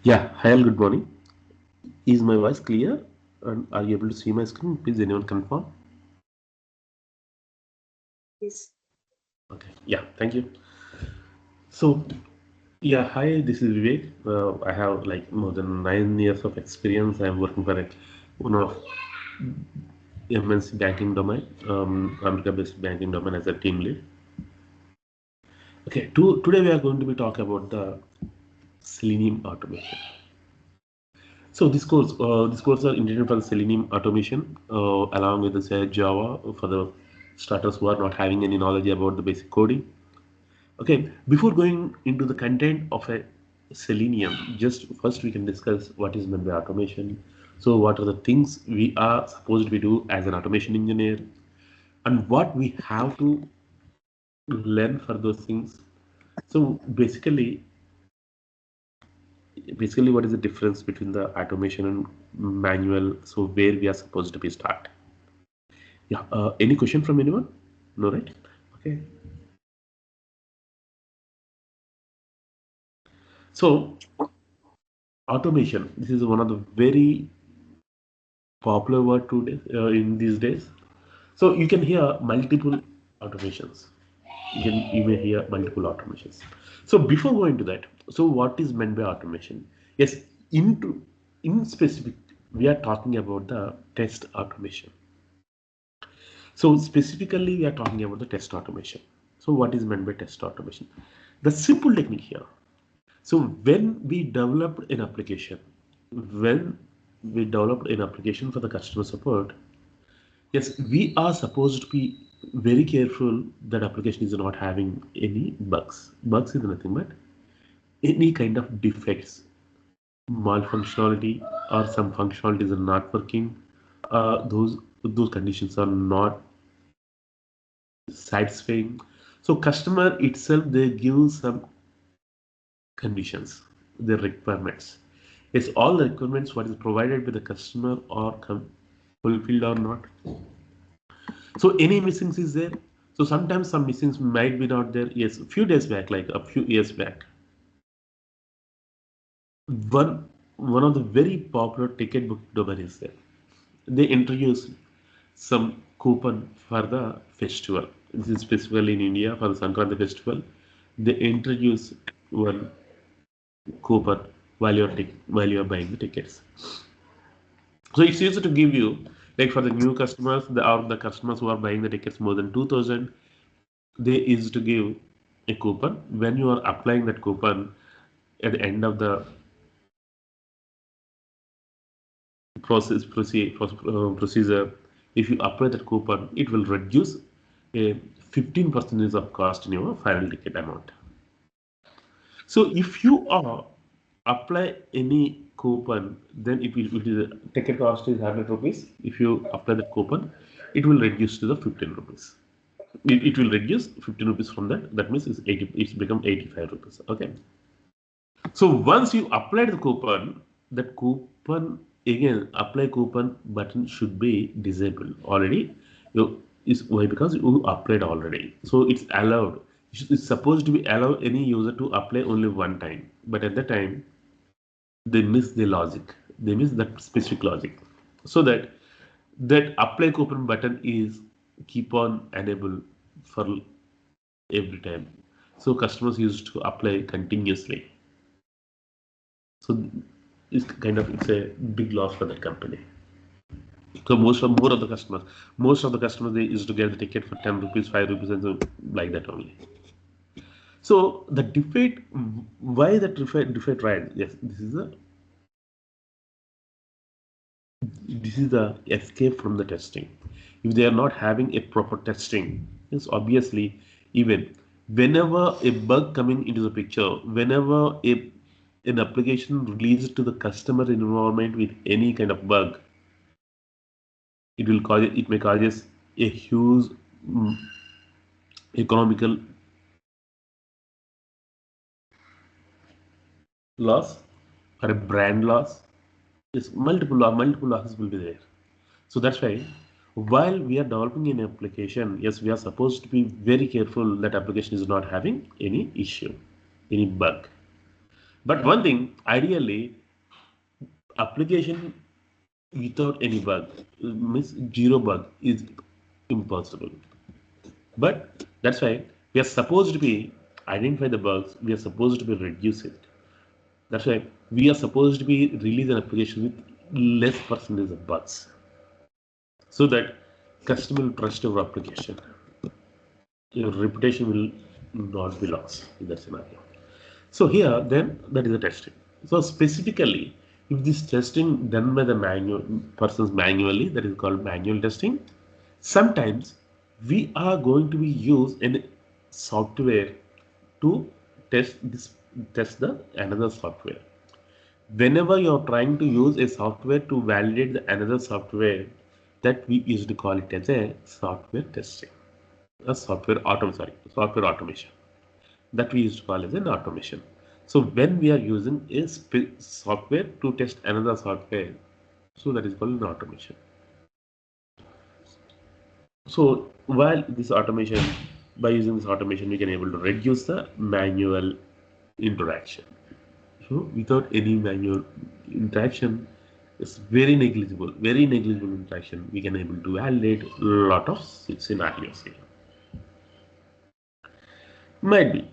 Yeah, hi all, good morning. Is my voice clear? And are you able to see my screen? Please, anyone confirm? Yes. Okay, yeah, thank you. So, yeah, hi, this is Vivek. I have like more than 9 years of experience. I'm working for one of MNC banking domain, America-based banking domain as a team lead. Okay, today we are going to be talking about the Selenium automation. So this course are intended for the Selenium automation, along with the say, Java for the starters who are not having any knowledge about the basic coding. Okay, before going into the content of a Selenium, just first we can discuss what is meant by automation. So what are the things we are supposed to be do as an automation engineer, and what we have to learn for those things. So basically what is the difference between the automation and manual, so where we are supposed to be start. Yeah, any question from anyone? No, right? Okay, so automation, this is one of the very popular word today, in these days. So you can hear multiple automations, you may hear multiple automations. So before going to that, so what is meant by automation? Yes, into in specific, we are talking about the test automation. So specifically, we are talking about the test automation. So what is meant by test automation? The simple technique here. So when we developed an application for the customer support, yes, we are supposed to be very careful that application is not having any bugs. Bugs is nothing but any kind of defects, malfunctionality, or some functionalities are not working. Those conditions are not satisfying. So customer itself they give some conditions, their requirements. Is all the requirements what is provided by the customer are fulfilled or not? So any missings is there. So sometimes some missings might be not there. Yes, a few days back, like a few years back, one of the very popular ticket book domain is there. They introduced some coupon for the festival. This is specifically in India for the Sankranti festival. They introduce one coupon while you're buying the tickets. So it's easy to give you like for the new customers, the customers who are buying the tickets more than 2,000, they is to give a coupon. When you are applying that coupon at the end of the procedure, if you apply that coupon, it will reduce a 15% of cost in your final ticket amount. So if you apply any coupon, then it is ticket cost is 100 rupees. If you apply that coupon, it will reduce to the 15 rupees. It will reduce 15 rupees from that. That means it's become 85 rupees. Okay. So once you applied the coupon, that coupon again apply coupon button should be disabled already. You is why because you applied already. So it's allowed. It's supposed to be allow any user to apply only one time. But at the time they miss the logic. They miss that specific logic. So that apply coupon button is keep on enable for every time. So customers used to apply continuously. So it's a big loss for the company. So most of the customers they used to get the ticket for 10 rupees, 5 rupees, and so like that only. So the defeat, why the defeat right? Yes, this is the escape from the testing. If they are not having a proper testing, yes, obviously, even whenever a bug coming into the picture, whenever an application released to the customer environment with any kind of bug, it may causes a huge mm, economical loss or a brand loss. Yes, multiple losses will be there. So that's why while we are developing an application, yes, we are supposed to be very careful that application is not having any issue, any bug. But one thing, ideally, application without any bug, means zero bug, is impossible. But that's why we are supposed to be identify the bugs. We are supposed to be reduce it. That's why we are supposed to be release an application with less percentage of bugs, so that customer will trust our application. Your reputation will not be lost in that scenario. So here, then that is the testing. So specifically, if this testing done by the manual persons manually, that is called manual testing. Sometimes we are going to be use an software to test the another software. Whenever you are trying to use a software to validate the another software, that we used to call it as a software testing, a software automation, that we used to call as an automation. So when we are using a software to test another software, so that is called an automation. So while this automation, by using this automation, we can able to reduce the manual interaction. So without any manual interaction, it's very negligible interaction. We can able to validate a lot of scenarios here. Might be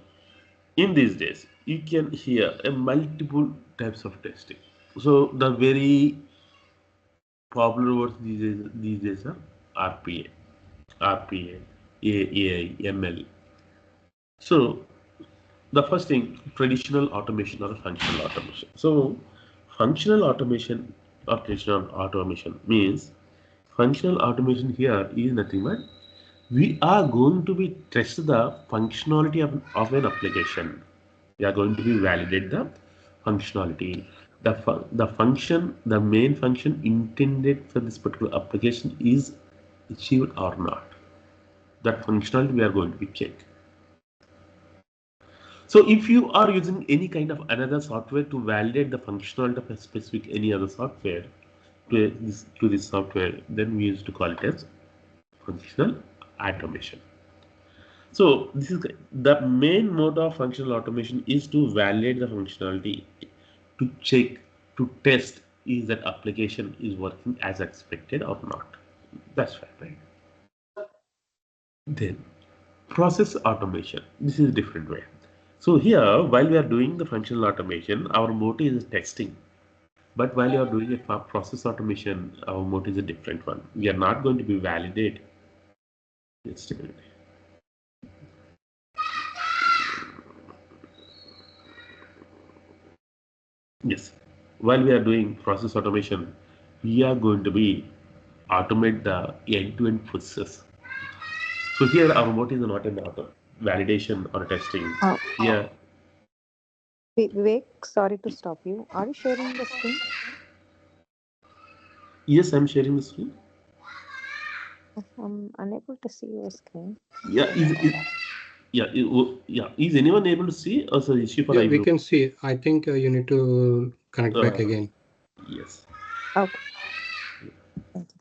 in these days you can hear a multiple types of testing. So the very popular words these days are RPA, AI, ML. So the first thing, traditional automation or functional automation. So functional automation or traditional automation means, functional automation here is nothing but we are going to be test the functionality of an application. We are going to be validate the functionality. The function, the main function intended for this particular application is achieved or not. That functionality we are going to be check. So if you are using any kind of another software to validate the functionality of a specific any other software to this software, then we used to call it as functional automation. So this is the main mode of functional automation is to validate the functionality, to check, to test is that application is working as expected or not. That's fair, right? Then process automation. This is a different way. So here, while we are doing the functional automation, our motive is testing. But while you are doing a process automation, our motive is a different one. We are not going to be validate. Just a minute. Yes. While we are doing process automation, we are going to be automate the end-to-end process. So here our motive is not an auto validation or testing. Oh, Here, Vivek, sorry to stop you. Are you sharing the screen? yes, I'm sharing the screen. I'm unable to see your screen. Yeah, yeah. Is anyone able to see? Also, is she for Yeah, we eyebrow? can see. I think you need to connect back Uh, again. yes. Okay, thank you.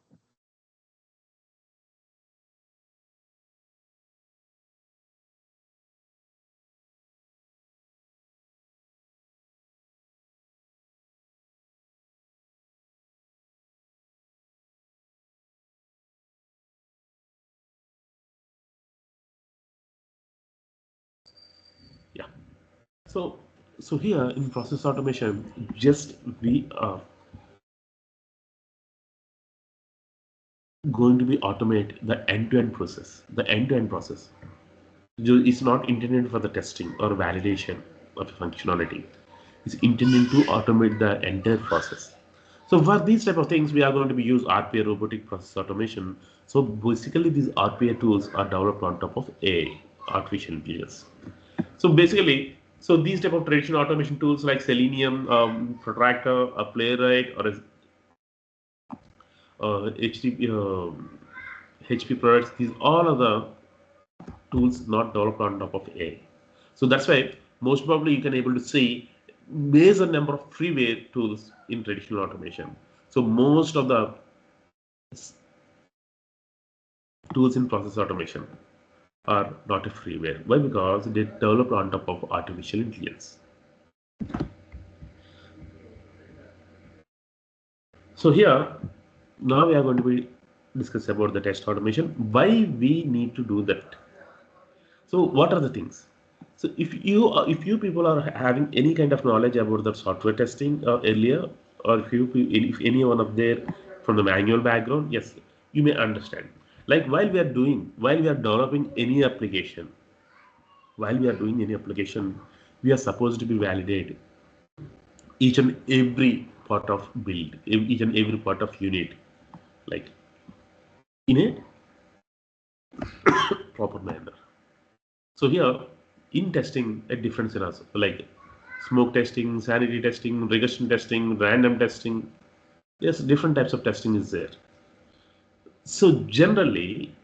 Yeah. So, so here in process automation, just we are going to be automate the end-to-end process. The end-to-end process is not intended for the testing or validation of functionality. It's intended to automate the entire process. So for these type of things, we are going to be use RPA, robotic process automation. So basically, these RPA tools are developed on top of AI, artificial intelligence. So basically, so these type of traditional automation tools like Selenium, Protractor, a Playwright, or a HTTP, HP products, these all are the tools not developed on top of AI. So that's why most probably you can able to see major number of freeware tools in traditional automation. So most of the tools in process automation are not a freeware. Why? Because they developed on top of artificial intelligence. So here, now we are going to be discuss about the test automation. Why we need to do that? So what are the things? So if you people are having any kind of knowledge about the software testing earlier, or if any one of there from the manual background, yes, you may understand. Like while we are developing any application, while we are doing any application, we are supposed to be validate each and every part of build, each and every part of unit, like in a proper manner. So here, in testing, a different scenarios like smoke testing, sanity testing, regression testing, random testing. Yes, different types of testing is there. So generally,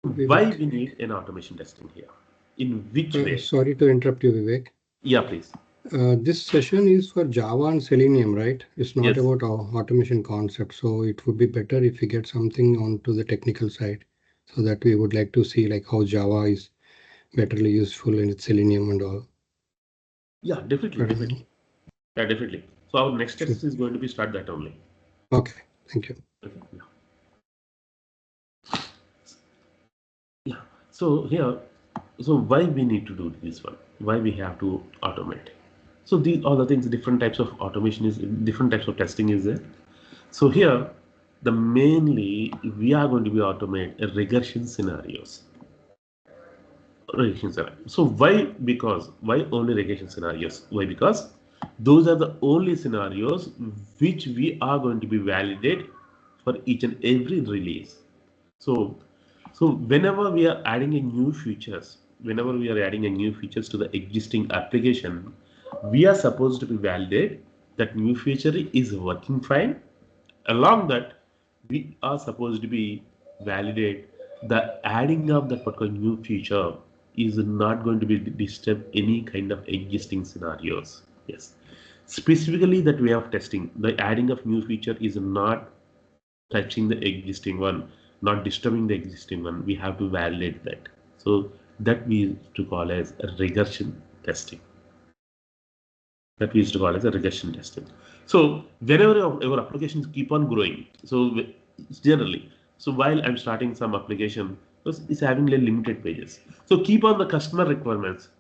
why Vivek. we need an automation testing here? In which way? Sorry to interrupt you, Vivek. Yeah, please. This session is for Java and Selenium, right? It's not Yes. about automation concept. So it would be better if we get something onto the technical side, so that we would like to see like how Java is betterly useful in its Selenium and all. Yeah, definitely, But, definitely. Yeah, definitely. So our next sure. test is going to be start that only. Okay, thank you. Okay. Yeah. Yeah. So here, so why we need to do this one? Why we have to automate? So these are the things. Different types of automation is different types of testing is there. So here, the mainly we are going to be automate regression scenarios. Regression scenario. So why? Because why only regression scenarios? Why? Because those are the only scenarios which we are going to be validate for each and every release. So, so whenever we are adding a new features, whenever we are adding a new features to the existing application, we are supposed to be validate that new feature is working fine. Along that, we are supposed to be validate the adding of that particular new feature is not going to be disturb any kind of existing scenarios. Yes, specifically that way of testing, the adding of new feature is not touching the existing one, not disturbing the existing one. We have to validate that. So that we used to call as a regression testing. That we used to call as a regression testing. So whenever our applications keep on growing, so generally, so while I'm starting some application, it's having like limited pages. So keep on the customer requirements.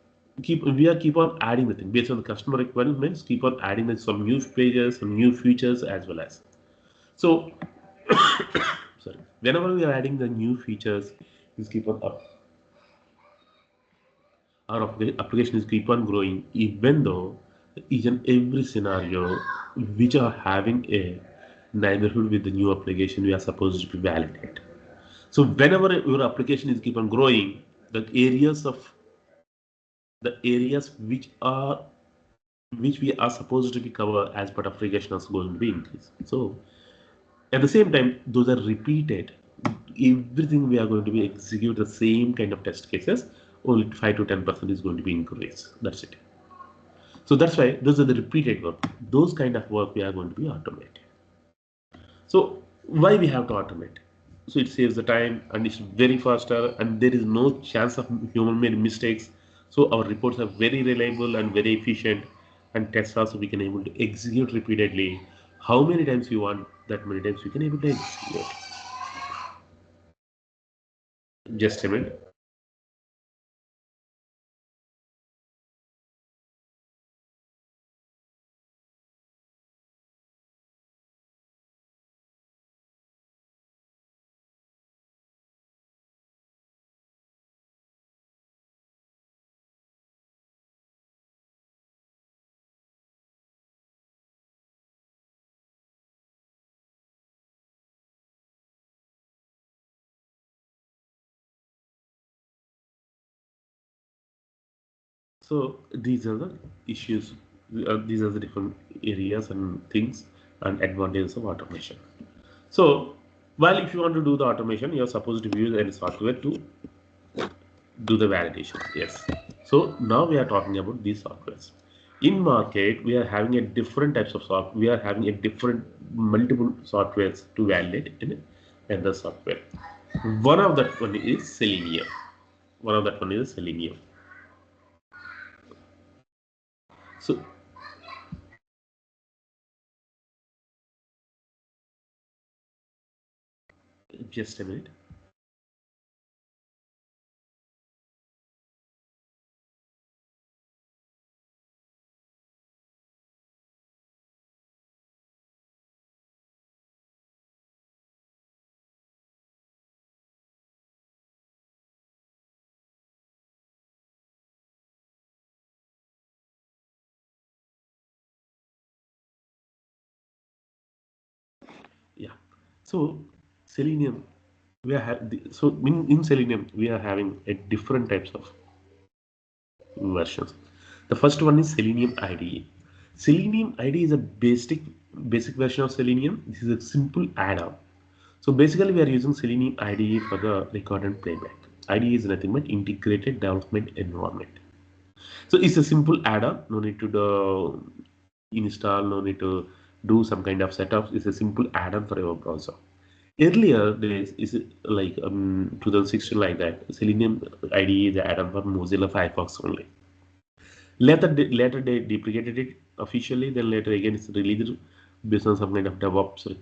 Keep on adding the thing based on the customer requirements. Keep on adding some new pages, some new features as well as. So sorry, whenever we are adding the new features, is keep on up our application is keep on growing, even though each and every scenario which are having a neighborhood with the new application we are supposed to be validate. So whenever your application is keep on growing, the areas of the areas which we are supposed to be covered as part of regression is going to be increased. So at the same time, those are repeated. Everything we are going to be execute the same kind of test cases. Only 5 to 10% is going to be increased. That's it. So that's why those are the repeated work. Those kind of work we are going to be automate. So why we have to automate? So it saves the time and it's very faster and there is no chance of human made mistakes. So our reports are very reliable and very efficient and tests also we can able to execute repeatedly. How many times you want, that many times we can able to execute. Just a minute. So these are the issues. These are the different areas and things and advantages of automation. So while if you want to do the automation, you're supposed to use any software to do the validation. Yes. So now we are talking about these softwares. In market, we are having a different types of software. We are having a different multiple softwares to validate in the software. One of that one is Selenium. One of that one is Selenium. So Just a minute. Yeah. So Selenium, in Selenium we are having a different types of versions. The first one is Selenium IDE. Selenium IDE is a basic version of Selenium. This is a simple add-on. So basically, we are using Selenium IDE for the record and playback. IDE is nothing but integrated development environment. So it's a simple add-on. No need to install. No need to do some kind of setups. It's a simple add-on for your browser. Earlier days is like 2016 like that. Selenium IDE is the add-on for Mozilla Firefox only. Later they deprecated it officially. Then later again it's released based on some kind of DevOps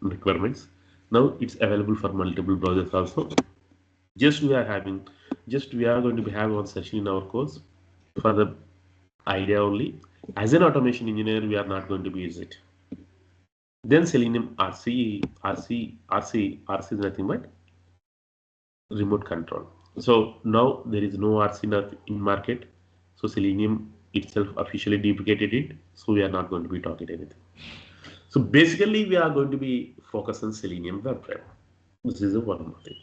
requirements. Now it's available for multiple browsers also. Just we are having, just we are going to be having one session in our course for the idea only. As an automation engineer, we are not going to be use it. Then Selenium RC is nothing but remote control. So now there is no RC in market. So Selenium itself officially deprecated it. So we are not going to be talking anything. So basically we are going to be focused on Selenium WebDriver. This is a one more thing.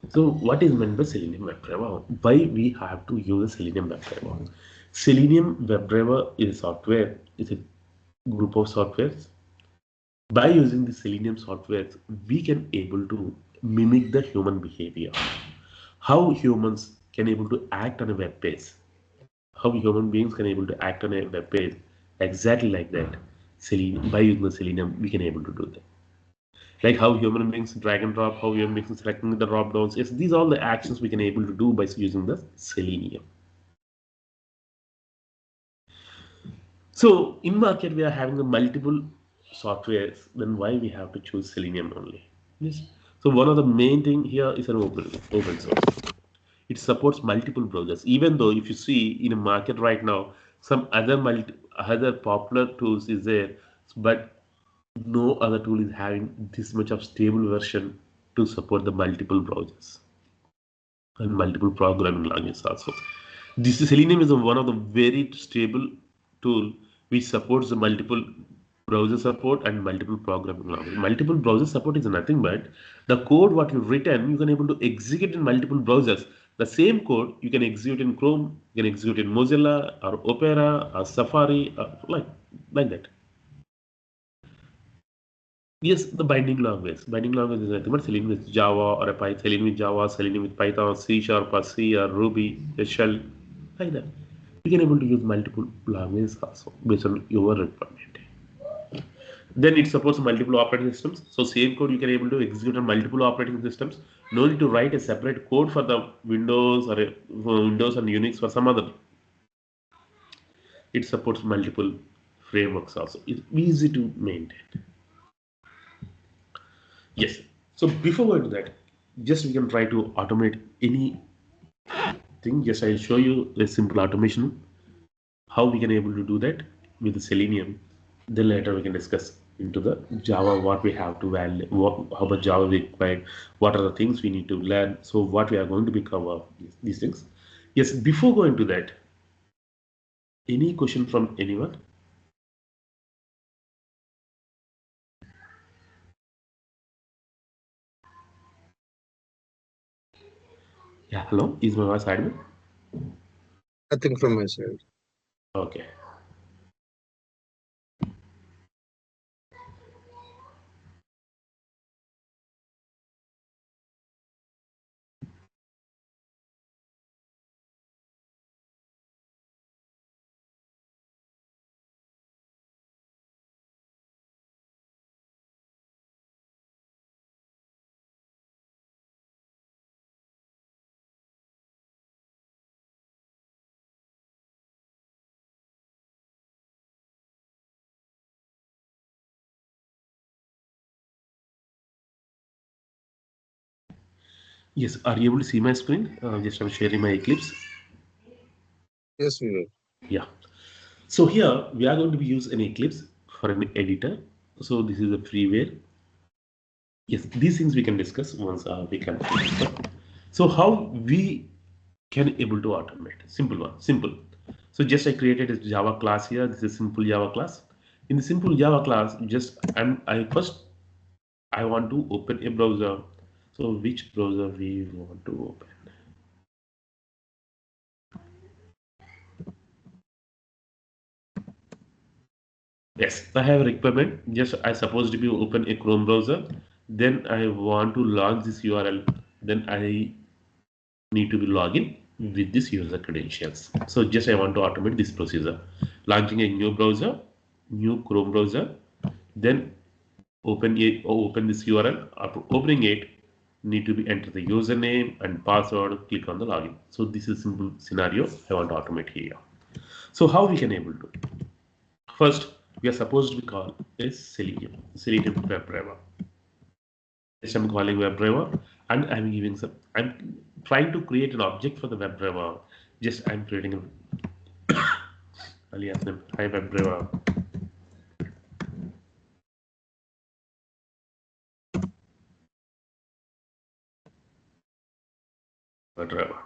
So what is meant by Selenium WebDriver? Why we have to use a Selenium WebDriver? Selenium WebDriver is a software. It's a group of softwares. By using the Selenium software, we can able to mimic the human behavior. How humans can able to act on a web page. How human beings can able to act on a web page exactly like that. Selenium, by using the Selenium, we can able to do that. Like how human beings drag and drop, how human beings selecting the drop downs. Yes, these are all the actions we can able to do by using the Selenium. So in market we are having the multiple softwares. Then why we have to choose Selenium only? Yes. So one of the main thing here is an open source. It supports multiple browsers. Even though if you see in a market right now, some other popular tools is there, but no other tool is having this much of stable version to support the multiple browsers and multiple programming languages also. This is Selenium is one of the very stable tool which supports the multiple browser support and multiple programming language. Multiple browser support is nothing but the code what you've written you can able to execute in multiple browsers. The same code you can execute in Chrome, you can execute in Mozilla or Opera or Safari, like that. Yes, the binding language. Binding language is nothing but Selenium with Java or a Python, Selenium with Java, Selenium with Python, C Sharp or C or Ruby, a shell, like that. You can able to use multiple languages also based on your requirement. Then it supports multiple operating systems. So same code you can able to execute on multiple operating systems. No need to write a separate code for the Windows or for Windows and Unix for some other. It supports multiple frameworks also. It's easy to maintain. Yes. So before going to that, just we can try to automate anything. Just I'll show you a simple automation. How we can able to do that with the Selenium. Then later we can discuss into the Java what we have to value, how much Java we require, what are the things we need to learn. So what we are going to be cover these things. Yes. Before going to that, any question from anyone? Yeah. Hello. Is my voice audible? Nothing from my side. Okay. Yes, are you able to see my screen? Just I'm sharing my Eclipse. Yes, Vivek. Yeah. So here we are going to be use an Eclipse for an editor. So this is a freeware. Yes, these things we can discuss once we can. So how we can able to automate? Simple one, simple. So just I created a Java class here. This is simple Java class. In the simple Java class, just and I first I want to open a browser. So which browser we want to open? Yes, I have a requirement. Just I supposed to be open a Chrome browser. Then I want to launch this URL. Then I need to be login with this user credentials. So just I want to automate this procedure. Launching a new browser, new Chrome browser, then open this URL. After opening it, need to be enter the username and password. Click on the login. So this is simple scenario I want to automate here. So how we can able to? First, we are supposed to be call a Selenium WebDriver. Yes, I'm calling WebDriver and I'm giving some. I'm trying to create an object for the WebDriver. Just I'm creating a alias name. Hi WebDriver. WebDriver.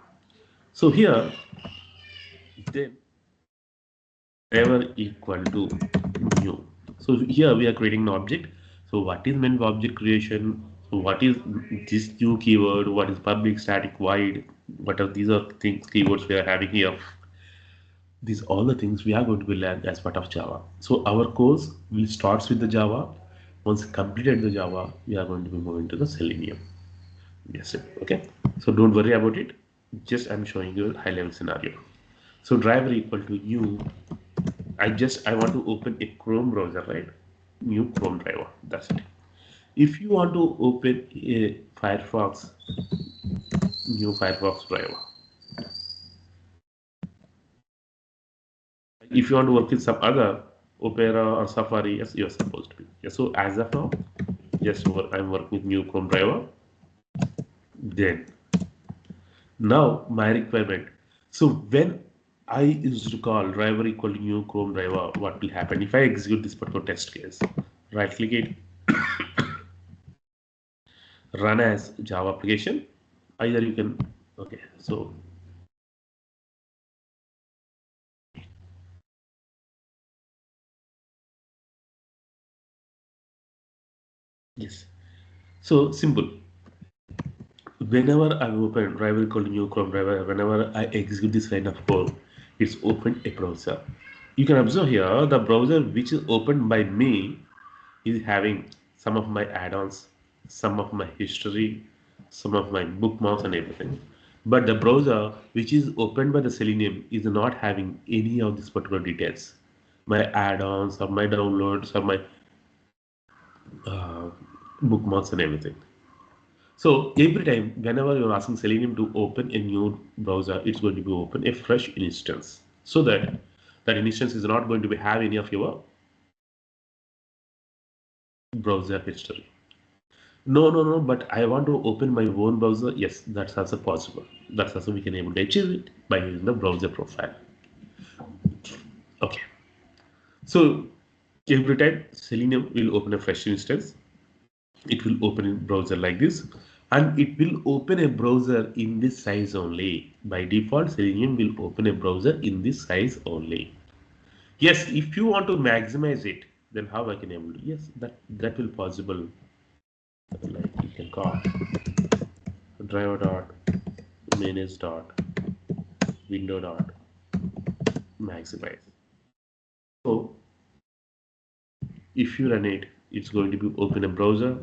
So here, then driver equal to new. So here we are creating an object. So what is meant by object creation? So what is this new keyword? What is public static void? What are these are things keywords we are having here? These all the things we are going to be learned as part of Java. So our course will starts with the Java. Once completed the Java, we are going to be moving to the Selenium. Yes, okay. So don't worry about it. Just I'm showing you a high level scenario. So driver equal to new. I want to open a Chrome browser, right? New Chrome driver. That's it. If you want to open a Firefox, new Firefox driver. If you want to work with some other Opera or Safari, yes, you're supposed to be. Yeah, so as of now, just I'm working with new Chrome driver. Then now my requirement. So when I used to call driver equal to new Chrome driver, what will happen if I execute this particular test case? Right click it, run as Java application. Either you can, okay, so yes, so simple. Whenever I open driver called new Chrome driver, whenever I execute this line of code, it's open a browser. You can observe here the browser which is opened by me is having some of my add-ons, some of my history, some of my bookmarks and everything. But the browser which is opened by the Selenium is not having any of these particular details. My add-ons or my downloads or my uh, bookmarks and everything. So every time, whenever you're asking Selenium to open a new browser, it's going to be open a fresh instance, so that that instance is not going to be have any of your browser history. No, no, no. But I want to open my own browser. Yes, that's also possible. That's also we can able to achieve it by using the browser profile. Okay. So every time Selenium will open a fresh instance, it will open in browser like this, and it will open a browser in this size only. By default, Selenium will open a browser in this size only. Yes, if you want to maximize it, then how I can able to? Yes, that will possible. Like you can call driver dot manage dot window dot maximize. So if you run it, it's going to be open a browser,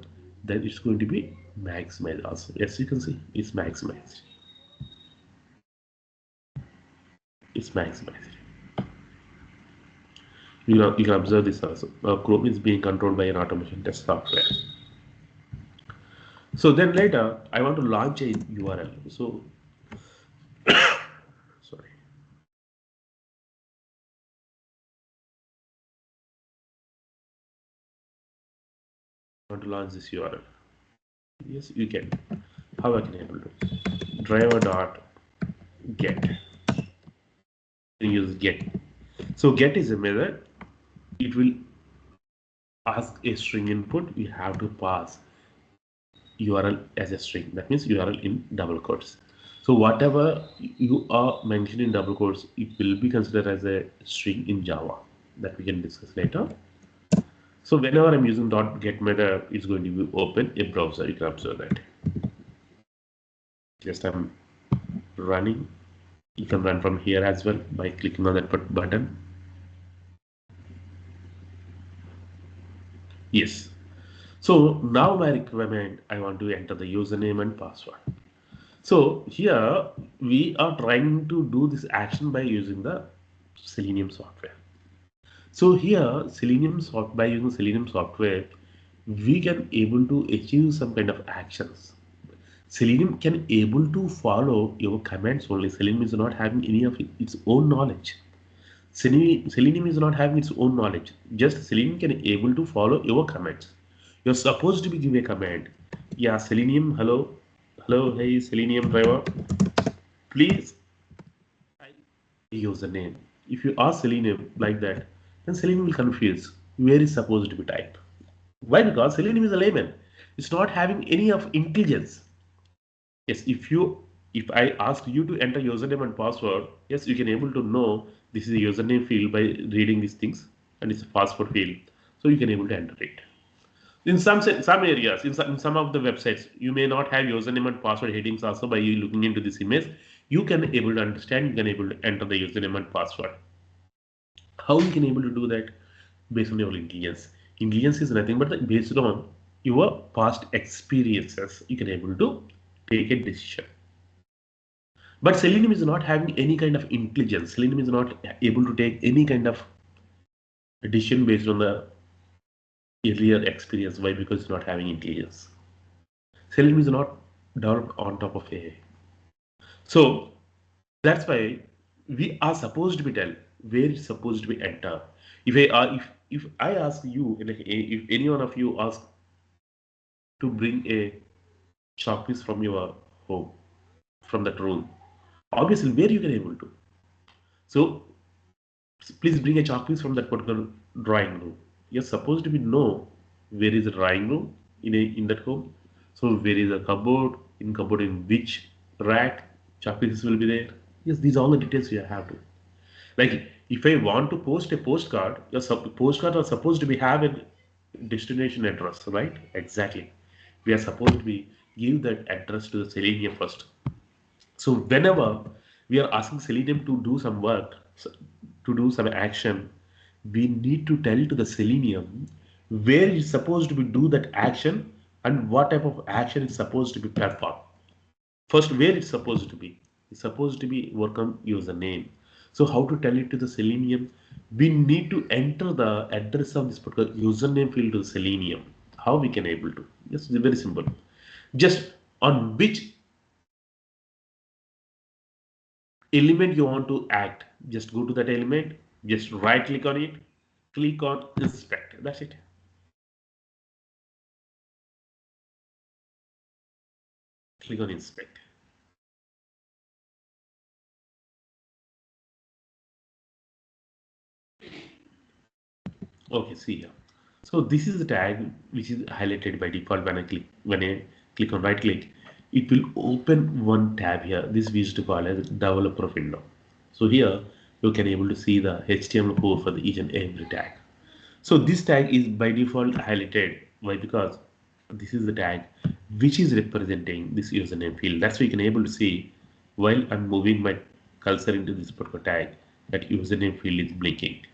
then it's going to be maximized also. Yes, you can see it's maximized. It's maximized. You can observe this also. Chrome is being controlled by an automation test software. So then later, I want to launch a URL. So sorry, I want to launch this URL. Yes, you can. How I can able to driver dot get. Use get. So get is a method. It will ask a string input. We have to pass URL as a string. That means URL in double quotes. So whatever you are mentioning in double quotes, it will be considered as a string in Java. That we can discuss later. So whenever I'm using .get method, it's going to be open a browser. You can observe that. Just I'm running. You can run from here as well by clicking on that button. Yes. So now my requirement, I want to enter the username and password. So here we are trying to do this action by using the Selenium software. So here by using Selenium software, we can able to achieve some kind of actions. Selenium can able to follow your commands only. Selenium is not having any of its own knowledge. Selenium is not having its own knowledge. Just Selenium can able to follow your commands. You're supposed to be give a command. Yeah, Selenium, hello, hello, hey, Selenium driver, please username. If you ask Selenium like that, then Selenium will confuse where is supposed to be typed. Why? Because Selenium is a layman. It's not having any of intelligence. Yes, if I ask you to enter username and password, yes, you can able to know this is a username field by reading these things, and it's a password field, so you can able to enter it. In some areas, in some of the websites, you may not have username and password headings. Also, by you looking into this image, you can able to understand. You can able to enter the username and password. How you can able to do that? Based on your intelligence. Intelligence is nothing but based on your past experiences. You can able to take a decision. But Selenium is not having any kind of intelligence. Selenium is not able to take any kind of decision based on the earlier experience. Why? Because it's not having intelligence. Selenium is not developed on top of AI. So that's why we are supposed to be tell where it's supposed to be enter. If I ask you, like, if any one of you ask to bring a chalk piece from your home, from that room, obviously where you can able to. So please bring a chalk piece from that particular drawing room. You're supposed to be know where is the drawing room in that home. So where is the cupboard? In cupboard in which rack chalk pieces will be there? Yes, these are all the details you have to. Like if I want to post a postcard, postcard are supposed to be have a destination address, right? Exactly. We are supposed to be give that address to the Selenium first. So whenever we are asking Selenium to do some work, to do some action, we need to tell to the Selenium where it's supposed to be do that action and what type of action is supposed to be performed. First, where it's supposed to be. It's supposed to be work on username. So how to tell it to the Selenium? We need to enter the address of this particular username field to Selenium. How we can able to? Yes, it's very simple. Just on which element you want to act, just go to that element, just right click on it, click on inspect. That's it. Click on inspect. Okay, see here. So this is the tag which is highlighted by default when I click on right click, it will open one tab here. This we used to call as developer window. So here you can able to see the HTML code for the each and every tag. So this tag is by default highlighted. Why? Because this is the tag which is representing this username field. That's why you can able to see while I'm moving my cursor into this particular tag that username field is blinking.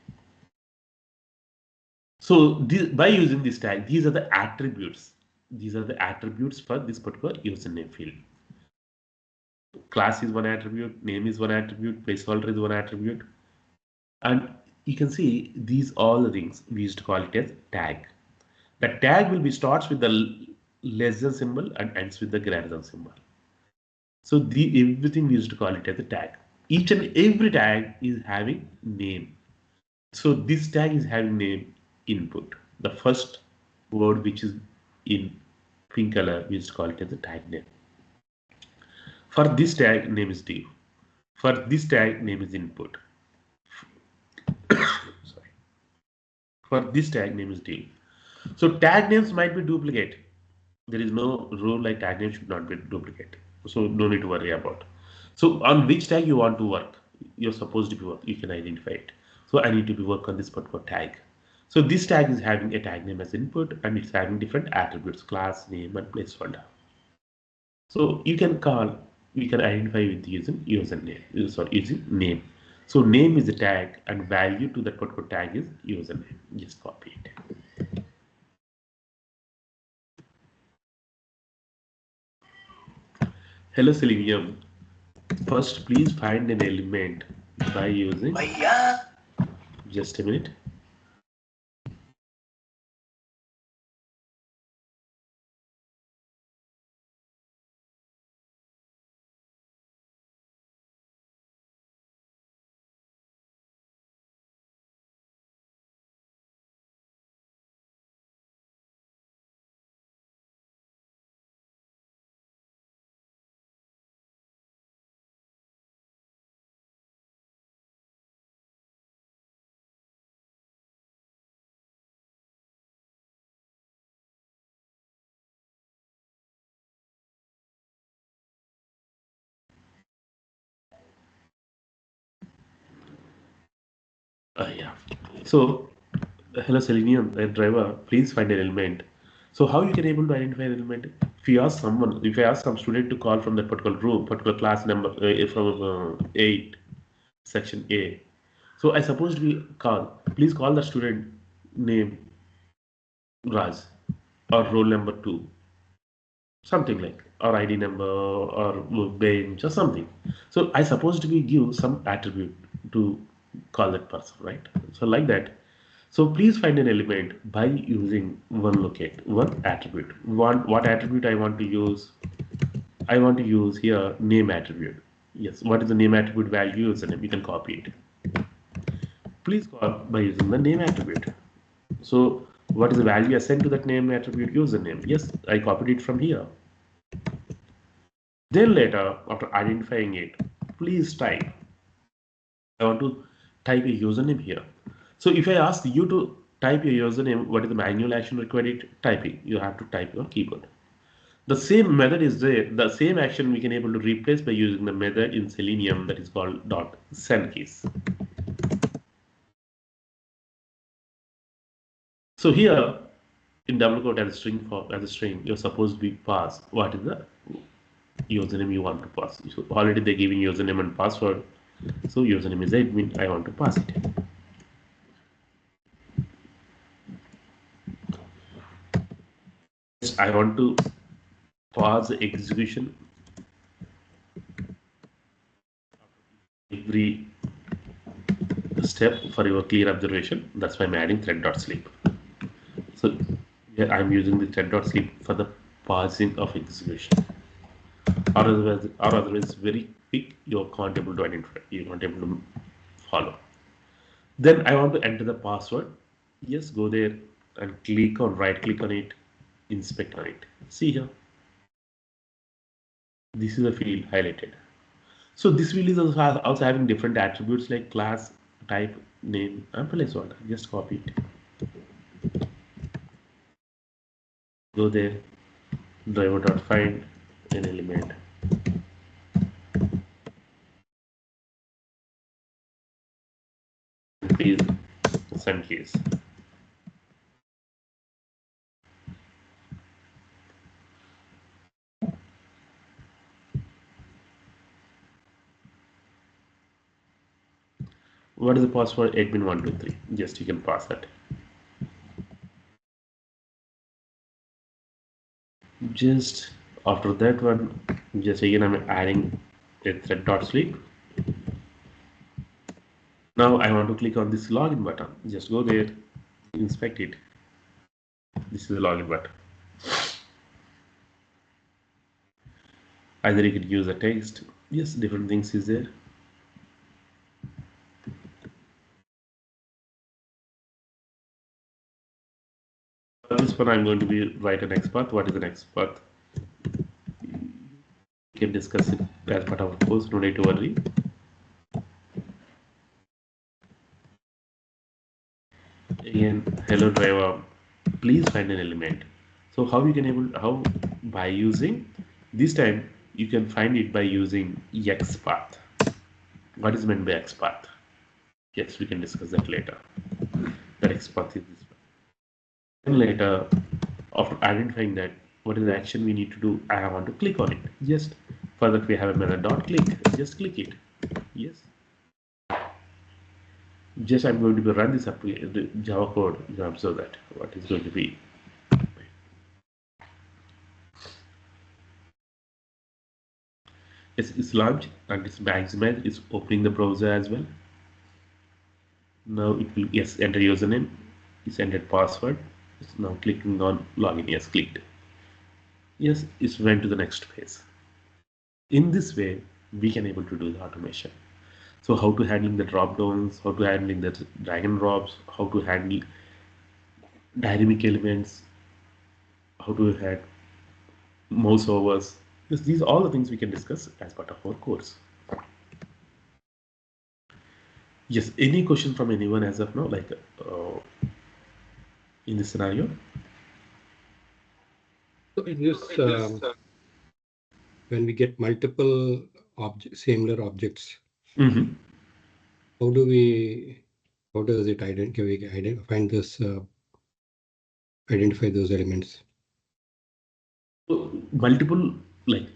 So by using this tag, these are the attributes. These are the attributes for this particular username field. Class is one attribute, name is one attribute, placeholder is one attribute. And you can see these all the things we used to call it as tag. The tag will be starts with the less than symbol and ends with the greater than symbol. So everything we used to call it as a tag. Each and every tag is having name. So this tag is having name input. The first word which is in pink color, we just call it as a tag name. For this tag, name is div. For this tag, name is input. Sorry. For this tag, name is div. So tag names might be duplicate. There is no rule like tag name should not be duplicate. So no need to worry about. So on which tag you want to work, you're supposed to be work, you can identify it. So I need to be work on this particular tag. So this tag is having a tag name as input and it's having different attributes, class, name, and placeholder. So you can identify with using username, sorry, using name. So name is a tag and value to that particular tag is username. Just copy it. Hello Selenium. First, please find an element by using. Just a minute. Yeah. So, hello Selenium driver, please find an element. So how you can able to identify an element? If you ask someone, if I ask some student to call from that particular room, particular class number from 8, section A. So I suppose to be call. Please call the student name Raj or roll number 2, something like or ID number or bench or something. So I supposed to be give some attribute to call that person, right? So like that. So please find an element by using one locate, one attribute. What attribute I want to use? I want to use here name attribute. Yes, what is the name attribute value username? You can copy it. Please call by using the name attribute. So what is the value assigned to that name attribute username? Yes, I copied it from here. Then later, after identifying it, please type. I want to type a username here. So if I ask you to type your username, what is the manual action required? Typing. You have to type your keyboard. The same method is there. The same action we can able to replace by using the method in Selenium that is called .send keys. So here in double quote as a string, you're supposed to be pass what is the username you want to pass. So already they're giving username and password. So username is admin. I want to pass it. I want to pause the execution every step for your clear observation. That's why I'm adding thread.sleep. So here I'm using the thread.sleep for the pausing of execution. Or otherwise very quick, you can't able to identify, you can't able to follow. Then I want to enter the password. Yes, go there and click on right click on it, inspect on it. See here. This is a field highlighted. So this field is also having different attributes like class, type, name, and placeholder. Just copy it. Go there, driver.find an element. Please send keys. What is the password? Admin123. Just you can pass that. Just after that one, just again I'm adding a thread.sleep. Now I want to click on this login button. Just go there, inspect it. This is the login button. Either you could use a text. Yes, different things is there. For this one, I'm going to be write an next path. What is the next path? can discuss it as part of our course, no need to worry. Again, hello driver, please find an element. So how you can able, how by using, this time you can find it by using X path. What is meant by X path? Yes, we can discuss that later. That X path is this one. Then later, after identifying that, what is the action we need to do? I want to click on it. Just for that we have a method dot click. Just click it. Yes. Just I'm going to be run this the Java code. You observe that what is going to be. Yes, it's launched and it's maximized. It's opening the browser as well. Now it will, yes, enter username. It's entered password. It's now clicking on login. Yes, clicked. Yes, it's went to the next phase. In this way, we can able to do the automation. So how to handling the drop downs, how to handling the drag and drops, how to handle dynamic elements, how to add mouse overs. These are all the things we can discuss as part of our course. Yes, any question from anyone as of now, like in this scenario? So in this, when we get multiple similar objects, Mm-hmm. how does it find this, identify those elements? So, multiple, like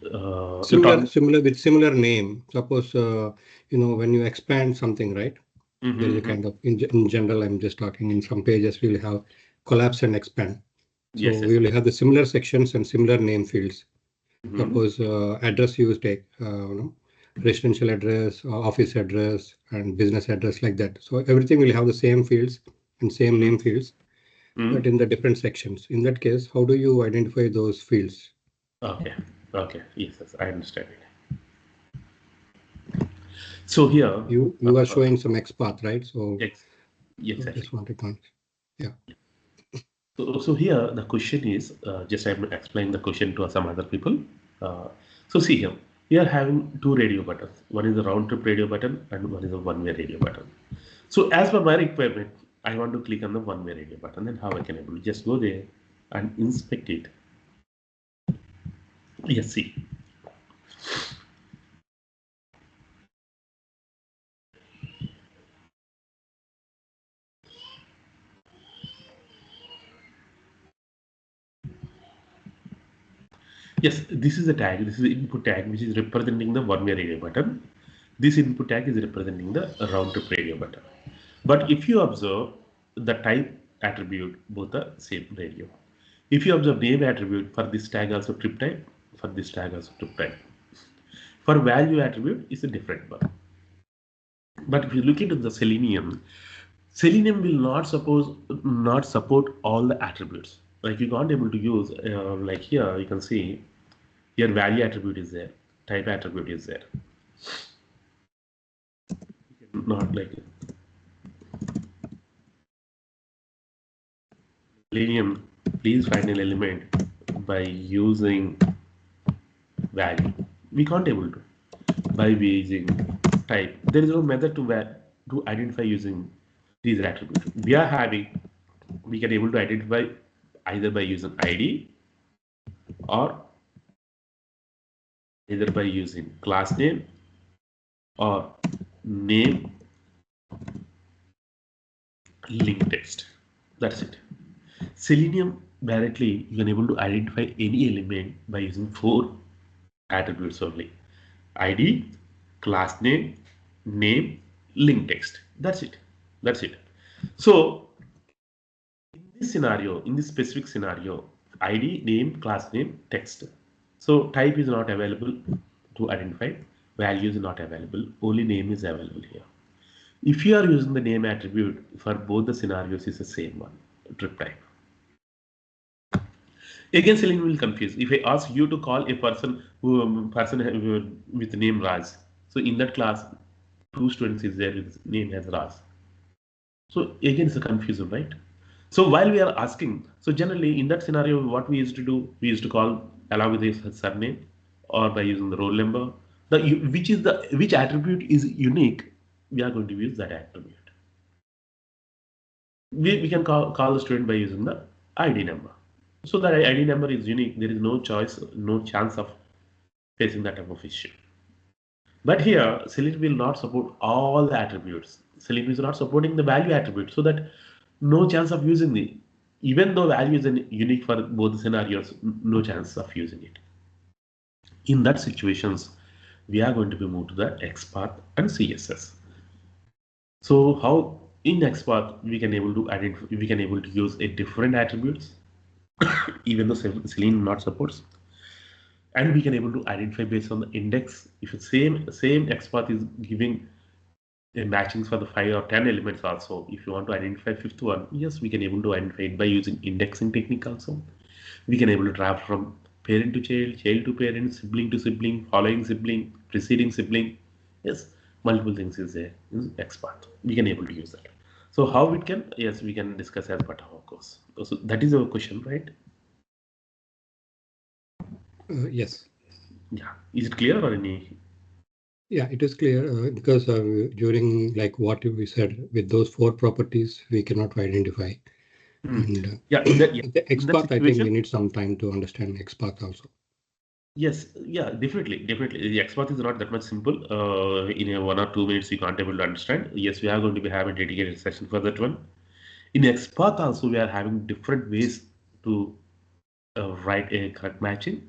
Similar with similar name. Suppose when you expand something, right? Mm-hmm, There is a kind of in general. I'm just talking. In some pages, we'll have collapse and expand. So yes, we will have the similar sections and similar name fields. Mm-hmm. Suppose address you take, residential address, office address, and business address like that. So everything will have the same fields and same name fields, but in the different sections. In that case, how do you identify those fields? Okay, okay, yes, I understand it. So here, You are showing some XPath, right? So yes, exactly. just wanted to, yeah. So here the question is, just I'm explaining the question to some other people. So see here, we are having two radio buttons. One is a round trip radio button and one is a one-way radio button. So as per my requirement, I want to click on the one-way radio button. Then how I can able to just go there and inspect it. Yes, see. Yes, this is a tag. This is the input tag which is representing the one-way radio button. This input tag is representing the round trip radio button. But if you observe the type attribute, both are same radio. If you observe name attribute, for this tag also trip type, for this tag also trip type. For value attribute is a different one. But if you look into the Selenium, Selenium will not support all the attributes. Like you can't able to use like here you can see here value attribute is there, type attribute is there. Not like Selenium, please find an element by using value. We can't able to by using type. There is no method to identify using these attributes. We can able to identify either by using ID or either by using class name or name link text. That's it. Selenium directly you can able to identify any element by using four attributes only: ID, class name, link text. That's it. That's it. So in this scenario, in this specific scenario, ID, name, class name, text. So type is not available to identify. Value is not available. Only name is available here. If you are using the name attribute for both the scenarios, is the same one, trip type. Again, Selenium will confuse. If I ask you to call a with the name Raj, so in that class, two students is there with name as Raj. So again, it's a confusion, right? So while we are asking, so generally in that scenario, what we used to do, we used to call along with his surname or by using the roll number. Which attribute is unique, we are going to use that attribute. We can call the student by using the ID number. So that ID number is unique. There is no choice, no chance of facing that type of issue. But here, Selenium will not support all the attributes. Selenium is not supporting the value attribute, so that no chance of using the, even though value is unique for both the scenarios, no chance of using it. In that situations, we are going to be moved to the XPath and CSS. So how in XPath we can able to identify, we can able to use a different attributes, even though Selenium not supports, and we can able to identify based on the index. If it's same XPath is giving a matchings for the 5 or 10 elements also, if you want to identify fifth one, yes, we can able to identify it by using indexing technique also. We can able to travel from parent to child to parent, sibling to sibling, following sibling, preceding sibling. Yes, multiple things is there in XPath. We can able to use that. So how it can, yes, we can discuss as part of our course. So that is our question, right? Yes. Yeah. Is it clear or any? Yeah, it is clear because during like what we said with those 4 properties, we cannot identify. And Yeah, the in that XPath, I think we situation, need some time to understand XPath also. yes, yeah, definitely. The XPath is not that much simple. In a 1 or 2 minutes, you can't able to understand. Yes, we are going to be having a dedicated session for that one. In XPath also, we are having different ways to write a correct matching.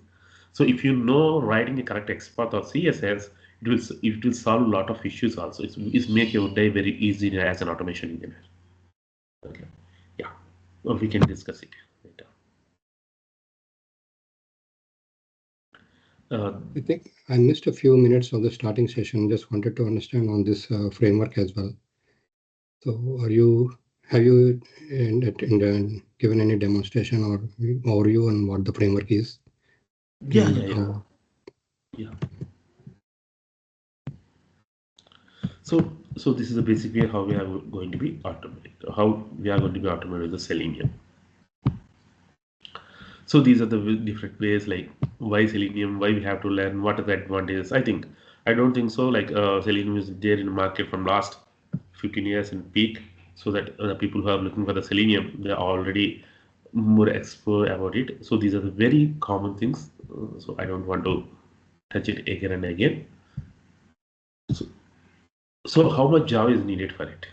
So if you know writing a correct XPath or CSS, it will solve a lot of issues also. It's make your day very easy as an automation engineer. Okay, yeah, well, we can discuss it later. Uh, I think I missed a few minutes of the starting session. Just wanted to understand on this framework as well. So, have you given any demonstration or overview on what the framework is yeah, and yeah, yeah, how? yeah. So this is the basic way how we are going to be automated, how we are going to be automated with the Selenium. So these are the different ways, like why Selenium, why we have to learn, what are the advantages. I don't think so. Like Selenium is there in the market from last 15 years in peak, so that the people who are looking for the Selenium, they are already more expert about it. So these are the very common things. So I don't want to touch it again and again. So, so how much Java is needed for it?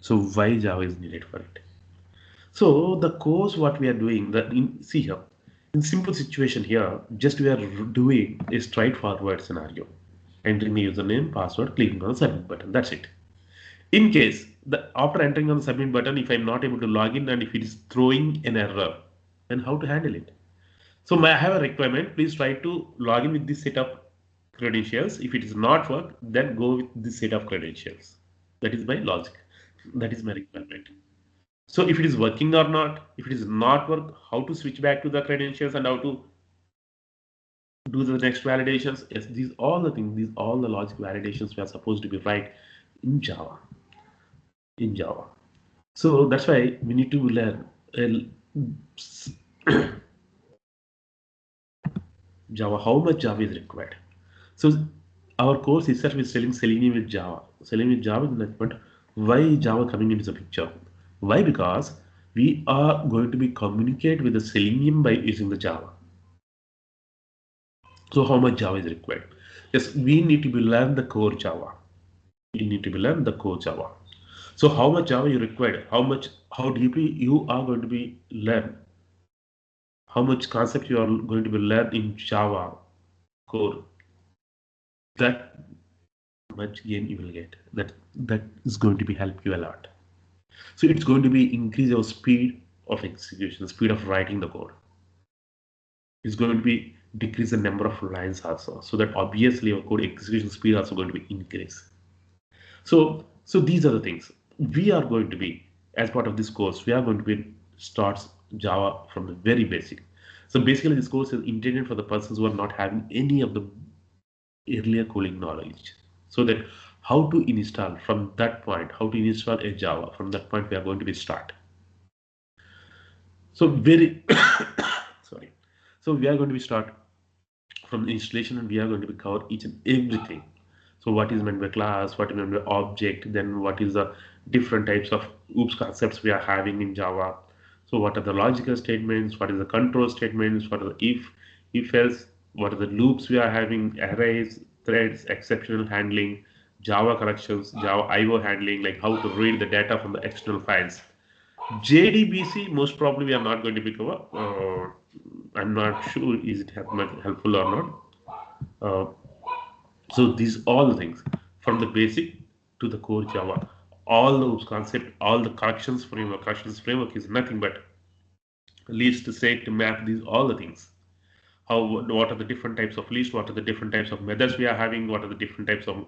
So why Java is needed for it? So the course what we are doing, see here, in simple situation here, just we are doing a straightforward scenario. Entering the username, password, clicking on the submit button. That's it. In case after entering on the submit button, if I'm not able to log in and if it is throwing an error, then how to handle it? So may I have a requirement? Please try to log in with this set of credentials. If it is not work, then go with this set of credentials. That is my logic. That is my requirement. So if it is working or not, if it is not work, how to switch back to the credentials and how to do the next validations. Yes, these all the things, these all the logic validations we are supposed to be right in Java. In Java. So that's why we need to learn Java, how much Java is required. So our course itself is telling Selenium with Java. Selenium with Java is like, but why Java coming into the picture? Why? Because we are going to be communicate with the Selenium by using the Java. So how much Java is required? Yes, we need to be learn the core Java. We need to be learn the core Java. So how much Java you required? How deeply you are going to be learn? How much concept you are going to be learn in Java core? That much gain you will get. That is going to be help you a lot. So it's going to be increase your speed of execution, speed of writing the code. It's going to be decrease the number of lines also. So that obviously your code execution speed also going to be increase. So these are the things we are going to be as part of this course. We are going to be starts Java from the very basic. So basically, this course is intended for the persons who are not having any of the earlier coding knowledge. So that how to install from that point, how to install a Java from that point, we are going to be start. So very sorry. So we are going to be start from the installation, and we are going to be cover each and everything. So what is meant by class, what is meant by object, then what is the different types of oops concepts we are having in Java. So what are the logical statements, what is the control statements, what are the if else, what are the loops we are having, arrays, threads, exceptional handling, Java corrections, Java IO handling, like how to read the data from the external files. JDBC, most probably we are not going to be cover. I'm not sure is it helpful or not. Uh, so these all the things from the basic to the core Java, all those concept, all the corrections framework. Corrections framework is nothing but list, set, map. These all the things. How what are the different types of list? What are the different types of methods we are having? What are the different types of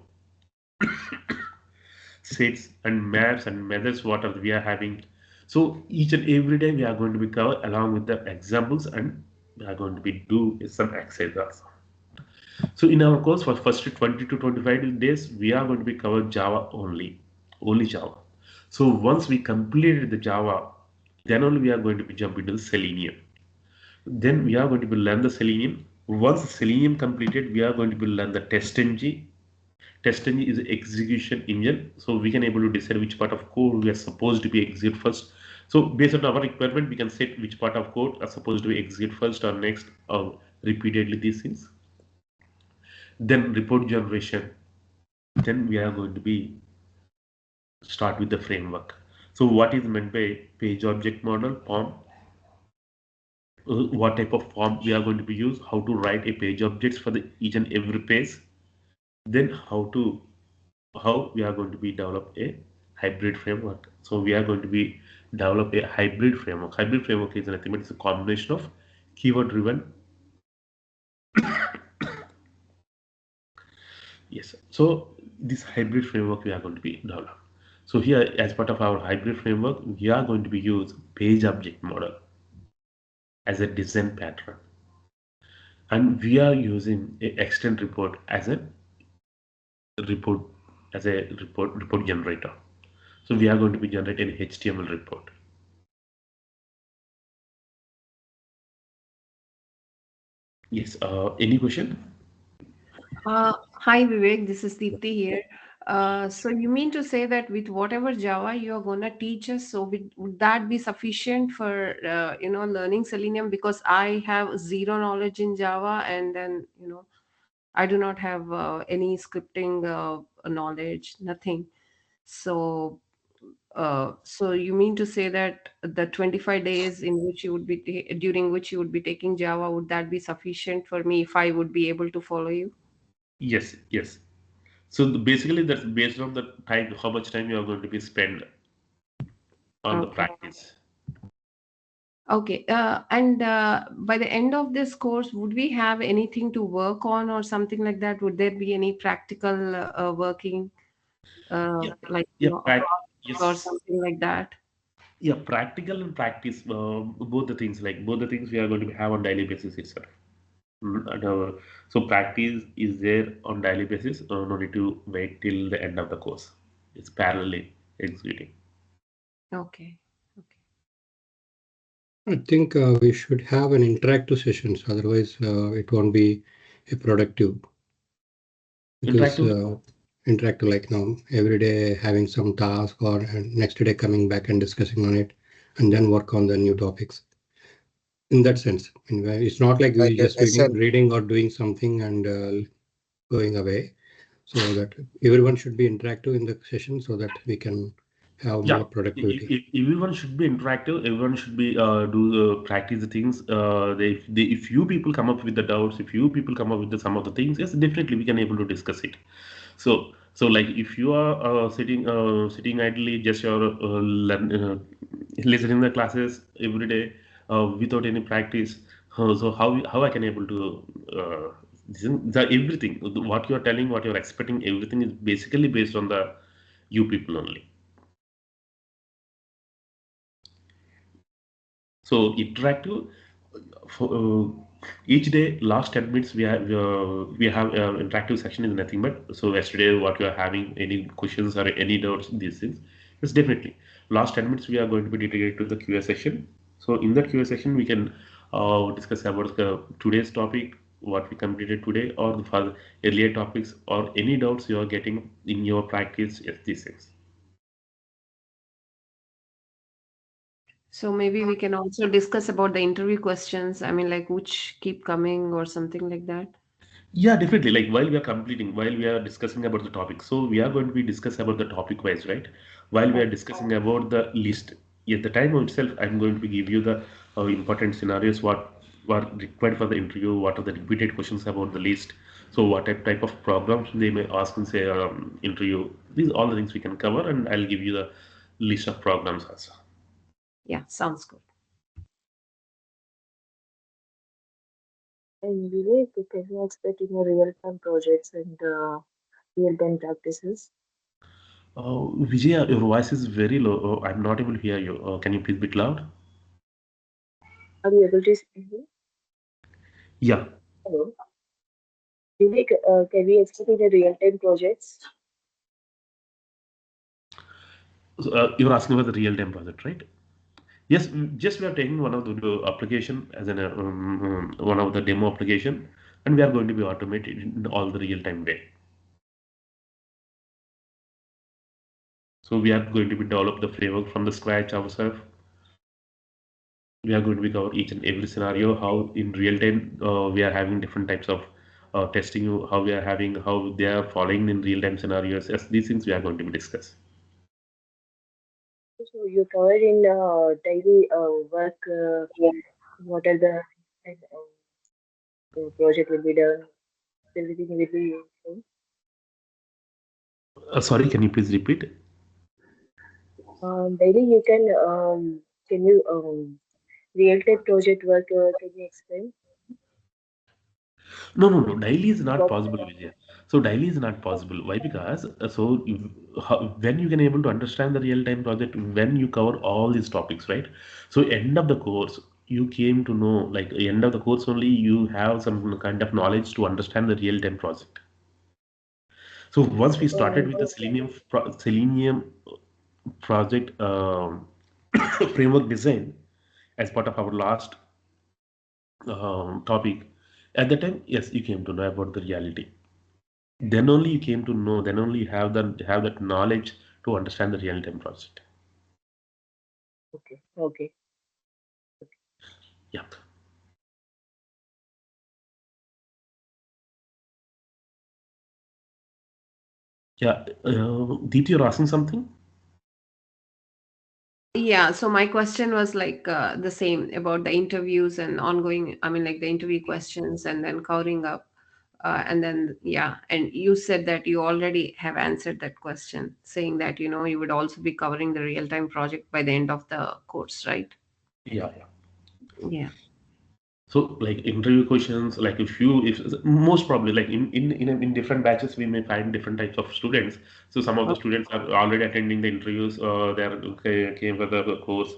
sets and maps and methods? What are we are having? So each and every day we are going to be cover along with the examples, and we are going to be do some exercises. So in our course for first 20 to 25 days, we are going to be cover Java only Java. So once we completed the Java, then only we are going to be jump into the Selenium. Then we are going to be learn the Selenium. Once Selenium completed, we are going to be learn the TestNG. TestNG is execution engine, so we can able to decide which part of code we are supposed to be execute first. So based on our requirement, we can set which part of code are supposed to be execute first or next or repeatedly these things. Then report generation. Then we are going to be start with the framework. So what is meant by page object model form? What type of form we are going to be use? How to write a page objects for the each and every page? Then how we are going to be develop a hybrid framework. So we are going to be develop a hybrid framework. Hybrid framework is nothing but it's a combination of keyword driven. Yes. So this hybrid framework we are going to be develop. So here, as part of our hybrid framework, we are going to be use page object model as a design pattern, and we are using a extend report as a report report generator. So we are going to be generating an HTML report. Yes. Any question? Hi Vivek, this is Deepthi here. So you mean to say that with whatever Java you are gonna teach us, so would that be sufficient for learning Selenium? Because I have zero knowledge in Java, and then I do not have any scripting knowledge, nothing. So so you mean to say that the 25 days in which you would be during which you would be taking Java, would that be sufficient for me if I would be able to follow you? Yes. Yes. So basically, that's based on the time, how much time you are going to be spend on the Okay. practice. Okay. And by the end of this course, would we have anything to work on or something like that? Would there be any practical working, Yeah. like Yeah. a project or Yes. something like that? Yeah. Practical and practice, both the things, like both the things we are going to have on daily basis itself. And, so practice is there on daily basis. No need to wait till the end of the course. It's parallelly executing. Okay. Okay. I think we should have an interactive sessions, otherwise it won't be a productive because Interactive. interactive like now every day having some task or next day coming back and discussing on it and then work on the new topics. In that sense, it's not like Like we just SN. reading or doing something and going away. So that everyone should be interactive in the session so that we can have Yeah, more productivity. everyone should be interactive. Everyone should be do practice the things. If you people come up with the doubts, if you people come up with some of the things, yes, definitely we can able to discuss it. So like if you are sitting idly, just you're listening the classes every day without any practice. So how I can able to everything what you are telling, what you are expecting, everything is basically based on the you people only. So interactive for each day, last 10 minutes we have interactive section is nothing but so yesterday what we are having any questions or any doubts these things. Yes, definitely. Last 10 minutes we are going to be dedicated to the QA session. So in that QA session we can discuss about today's topic, what we completed today, or the for earlier topics, or any doubts you are getting in your practice. Yes, these things. So maybe we can also discuss about the interview questions. I mean, like which keep coming or something like that. Yeah, definitely. Like while we are completing, while we are discussing about the topic, so we are going to be discuss about the topic wise, right? While we are discussing about the list, at the time itself, I'm going to give you the important scenarios, what were required for the interview, what are the repeated questions about the list, so what type of programs they may ask in say interview. These all the things we can cover, and I'll give you the list of programs also. Yeah, sounds good. And Vivek, can you expect in your real-time projects and real-time practices? Vijaya, your voice is very low. I'm not able to hear you. Can you please be loud? Are you able to hear me? Yeah. Hello. Vivek, can we expect in your real-time projects? So, you're asking about the real-time project, right? Yes, just we are taking one of the application as one of the demo application, and we are going to be automated in all the real-time way. So we are going to be develop the framework from the scratch ourselves. We are going to be cover each and every scenario, how in real time we are having different types of testing, how we are having, how they are following in real time scenarios. Yes, these things we are going to be discuss. So you covered in daily work. What are the project will be done? Everything will be done. Sorry, can you please repeat? Daily you can you real-time project work? Can you explain No, no, no. Daily is not about? possible, Vijay. So daily is not possible. Why? Because when you can able to understand the real time project, when you cover all these topics, right? So end of the course, you came to know, like end of the course only, you have some kind of knowledge to understand the real time project. So once we started with the Selenium project framework design as part of our last topic, at the time, yes, you came to know about the reality. Then only you came to know, then only you have that knowledge to understand the real time project. Okay, okay. Yeah. Yeah. Deepti, you're asking something? Yeah, so my question was like the same about the interviews and ongoing, I mean, like the interview questions and then covering up. And then, yeah, and you said that you already have answered that question, saying that, you would also be covering the real-time project by the end of the course, right? Yeah, yeah. Yeah. So like interview questions, like if most probably like in different batches we may find different types of students. So some of the Okay. students are already attending the interviews. They are came for the course.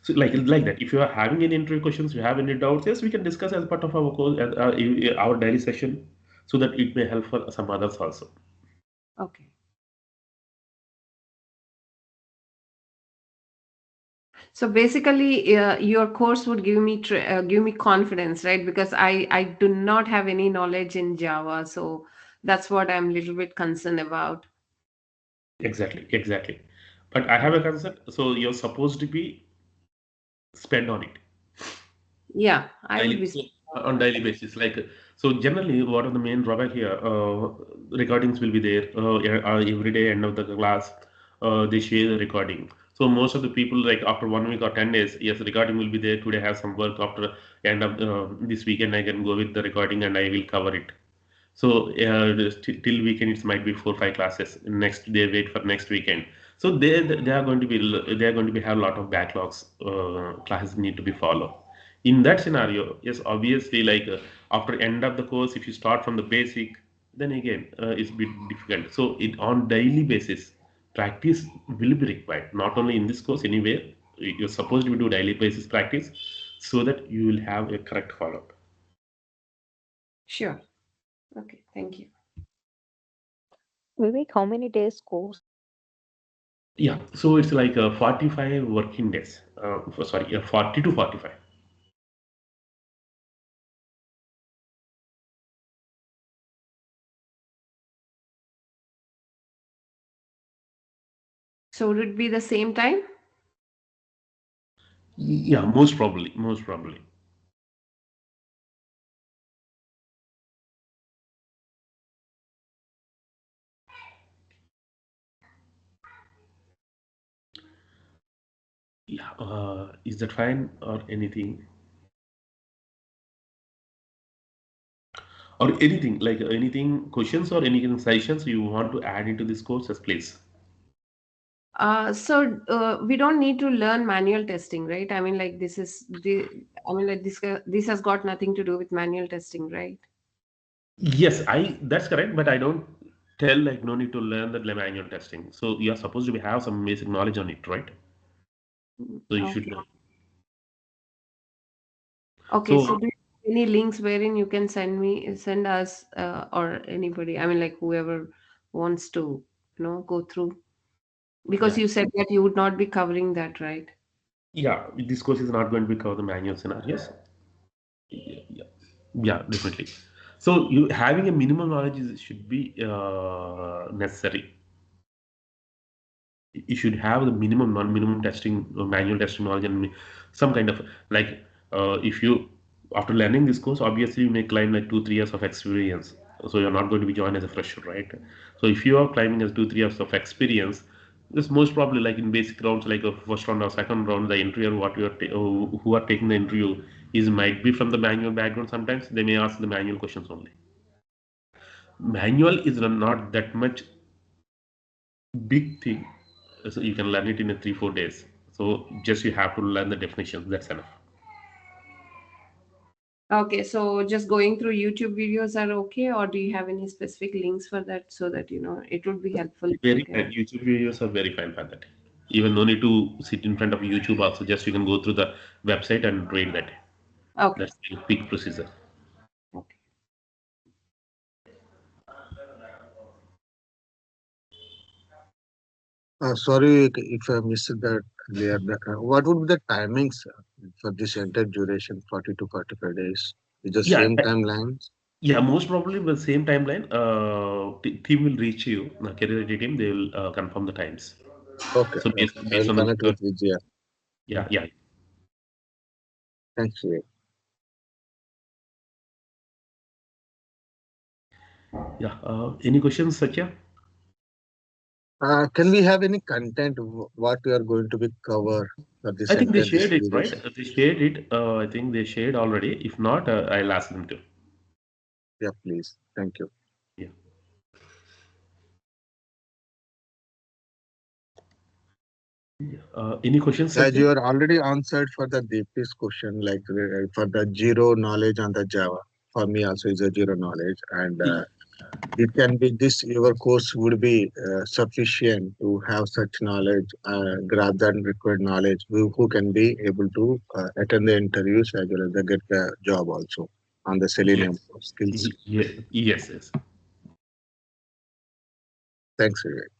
So like that. If you are having any interview questions, you have any doubts, yes, we can discuss as part of our course, our daily session, so that it may help for some others also. Okay. So basically, your course would give me confidence, right? Because I do not have any knowledge in Java, so that's what I'm a little bit concerned about. Exactly, exactly. But I have a concept. So you're supposed to be spend on it Yeah, I would daily, be. so on daily basis. Like so, generally, what are the main drawback here? Recordings will be there every day. End of the class, they share the recording. So most of the people, like after 1 week or 10 days, yes, recording will be there. Today I have some work. After end of this weekend, I can go with the recording and I will cover it. So till weekend, it might be 4 5 classes. Next they wait for next weekend. So they are going to be have a lot of backlogs. Classes need to be followed. In that scenario, yes, obviously, like after end of the course, if you start from the basic, then again it's a bit difficult. So it on daily basis, practice will be required. Not only in this course, anywhere you're supposed to do daily basis practice, so that you will have a correct follow up. Sure. Okay, thank you. Vivek, how many days course? Yeah, so it's like 45 working days. Sorry, 40 to 45. So would it be the same time? Yeah, most probably, most probably. Yeah, is that fine or anything? Or anything, like anything, questions or any suggestions you want to add into this course, please. We don't need to learn manual testing, right? I mean, like this has got nothing to do with manual testing, right? Yes, that's correct, but I don't tell like no need to learn the manual testing. So you're supposed to have some basic knowledge on it, right? So you should Okay. know. Okay. So So do you have any links wherein you can send us, or anybody? I mean, like whoever wants to, go through. Because yeah, you said that you would not be covering that, right? yeah, this course is not going to be cover the manual scenarios. Yeah, yeah, yeah, definitely. So you having a minimum knowledge should be necessary. You should have the minimum non-minimum testing manual testing knowledge and some kind of like if you after learning this course obviously you may climb like 2 3 years of experience, so you're not going to be joined as a fresher, right? So if you are climbing as 2 3 years of experience, this most probably like in basic rounds like a first round or second round the interviewer what you are who are taking the interview is might be from the manual background. Sometimes they may ask the manual questions only. Manual is not that much big thing, so you can learn it in a 3 4 days. So just you have to learn the definitions, that's enough. Okay, so just going through YouTube videos are okay, or do you have any specific links for that so that it would be helpful if you Very can? fine, YouTube videos are very fine for that. Even no need to sit in front of YouTube, also just you can go through the website and read that. Okay. That's a quick procedure. Okay. Sorry if I missed that earlier. What would be the timings for this entire duration, 40 to 45 days? Is the Yeah, same timelines? yeah, most probably the same timeline. Team will reach you, career IT team, they will confirm the times. Okay, So okay. I based will on the connect with Vijaya. yeah, yeah, Thanks, Vivek. yeah. Any questions, Satya? Can we have any content what we are going to be cover for I this think they entire this shared it, right? duration? They shared it. I think they shared already. If not, I'll ask them to. Yeah, please. Thank you. Yeah. Any questions, As Satya? you are already answered for the Deepti's question, like for the zero knowledge on the Java, for me also is a zero knowledge, and it can be this your course would be sufficient to have such knowledge rather than required knowledge who can be able to attend the interviews as well as they get the job also on the Selenium Yes. skills. Yes, yes. Thanks, Vivek.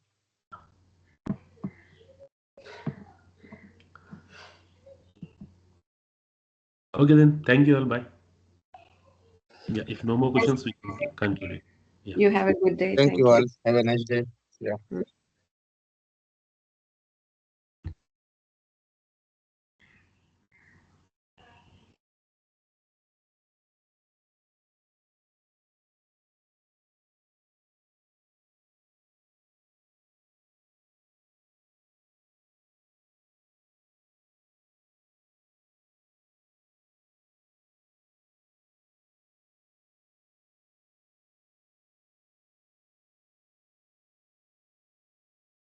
Okay, then. Thank you all. Bye. Yeah, if no more questions, we can conclude it. Yeah. You have a good day. Thank you Thank you. all. Have a nice day. Yeah.